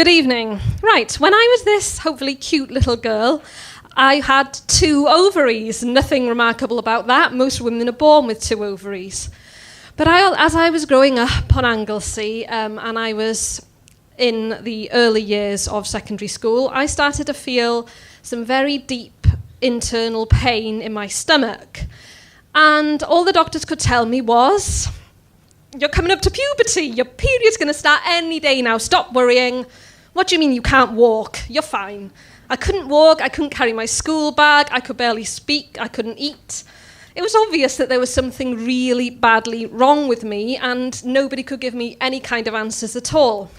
Good evening. Right, when I was this hopefully cute little girl, I had 2 ovaries. Nothing remarkable about that. Most women are born with 2 ovaries. But as I was growing up on Anglesey, and I was in the early years of secondary school, I started to feel some very deep internal pain in my stomach. And all the doctors could tell me was, you're coming up to puberty. Your period's going to start any day now. Stop worrying. What do you mean you can't walk? You're fine. I couldn't walk. I couldn't carry my school bag. I could barely speak. I couldn't eat. It was obvious that there was something really badly wrong with me, and nobody could give me any kind of answers at all.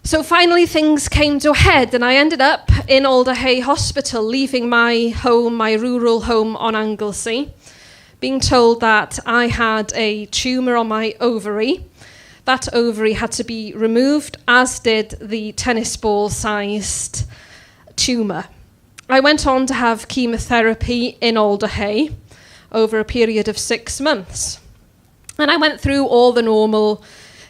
So finally things came to a head, and I ended up in Alderhay Hospital, leaving my home, my rural home on Anglesey, being told that I had a tumour on my ovary. That ovary had to be removed, as did the tennis ball-sized tumour. I went on to have chemotherapy in Alderhay over a period of 6 months. And I went through all the normal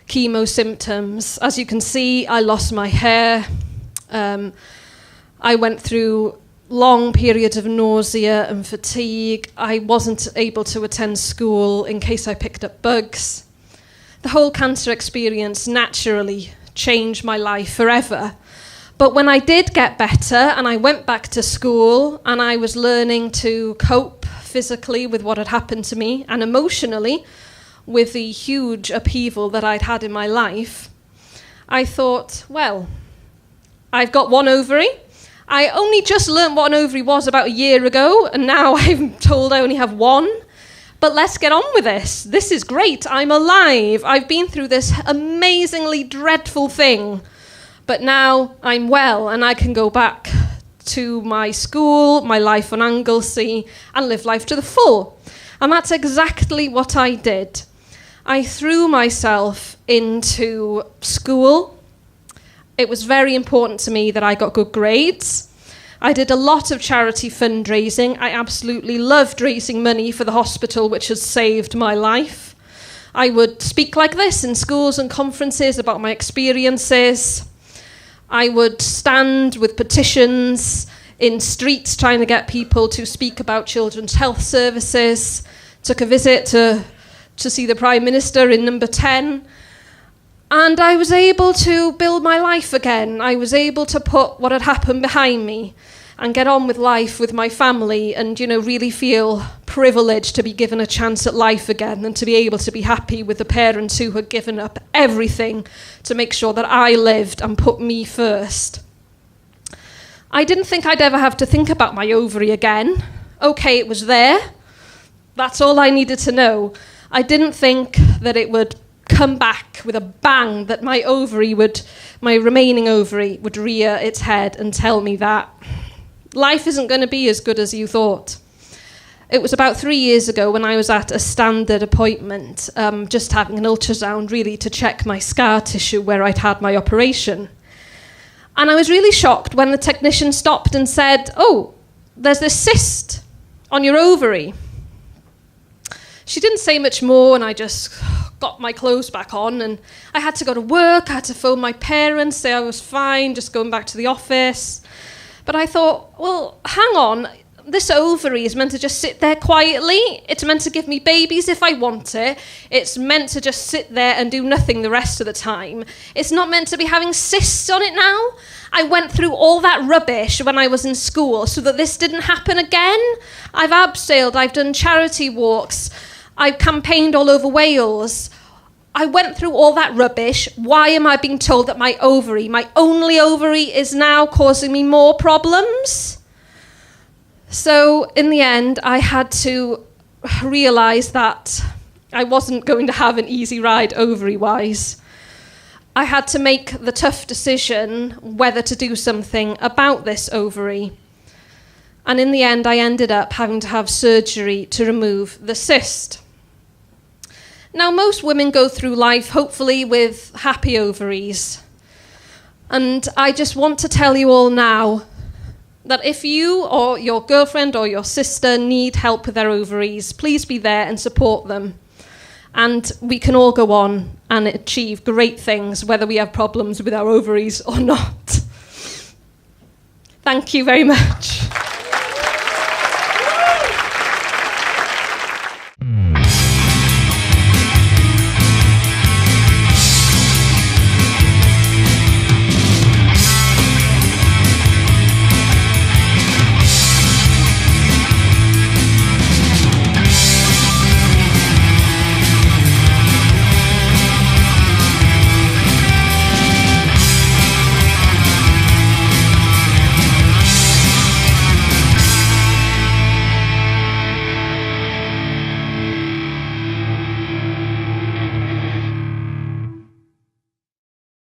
chemo symptoms. As you can see, I lost my hair. I went through long periods of nausea and fatigue. I wasn't able to attend school in case I picked up bugs. The whole cancer experience naturally changed my life forever. But when I did get better and I went back to school and I was learning to cope physically with what had happened to me and emotionally with the huge upheaval that I'd had in my life, I thought, well, I've got 1 ovary. I only just learned what an ovary was about a year ago, and now I'm told I only have 1. But let's get on with this. This is great. I'm alive. I've been through this amazingly dreadful thing. But now I'm well, and I can go back to my school, my life on Anglesey, and live life to the full. And that's exactly what I did. I threw myself into school. It was very important to me that I got good grades. I did a lot of charity fundraising. I absolutely loved raising money for the hospital, which has saved my life. I would speak like this in schools and conferences about my experiences. I would stand with petitions in streets trying to get people to speak about children's health services. Took a visit to see the Prime Minister in number 10. And I was able to build my life again. I was able to put what had happened behind me and get on with life with my family and, really feel privileged to be given a chance at life again and to be able to be happy with the parents who had given up everything to make sure that I lived and put me first. I didn't think I'd ever have to think about my ovary again. Okay, it was there. That's all I needed to know. I didn't think that it would come back with a bang, that my remaining ovary would rear its head and tell me that life isn't going to be as good as you thought. It was about 3 years ago when I was at a standard appointment, just having an ultrasound really to check my scar tissue where I'd had my operation. And I was really shocked when the technician stopped and said, "Oh, there's this cyst on your ovary." She didn't say much more, and I just got my clothes back on, and I had to go to work. I had to phone my parents, say I was fine, just going back to the office. But I thought, well, hang on, this ovary is meant to just sit there quietly. It's meant to give me babies if I want it. It's meant to just sit there and do nothing the rest of the time. It's not meant to be having cysts on it now. I went through all that rubbish when I was in school so that this didn't happen again. I've abseiled, I've done charity walks, I've campaigned all over Wales. I went through all that rubbish. Why am I being told that my ovary, my only ovary, is now causing me more problems? So in the end, I had to realise that I wasn't going to have an easy ride ovary-wise. I had to make the tough decision whether to do something about this ovary. And in the end, I ended up having to have surgery to remove the cyst. Now, most women go through life, hopefully, with happy ovaries. And I just want to tell you all now that if you or your girlfriend or your sister need help with their ovaries, please be there and support them. And we can all go on and achieve great things, whether we have problems with our ovaries or not. Thank you very much.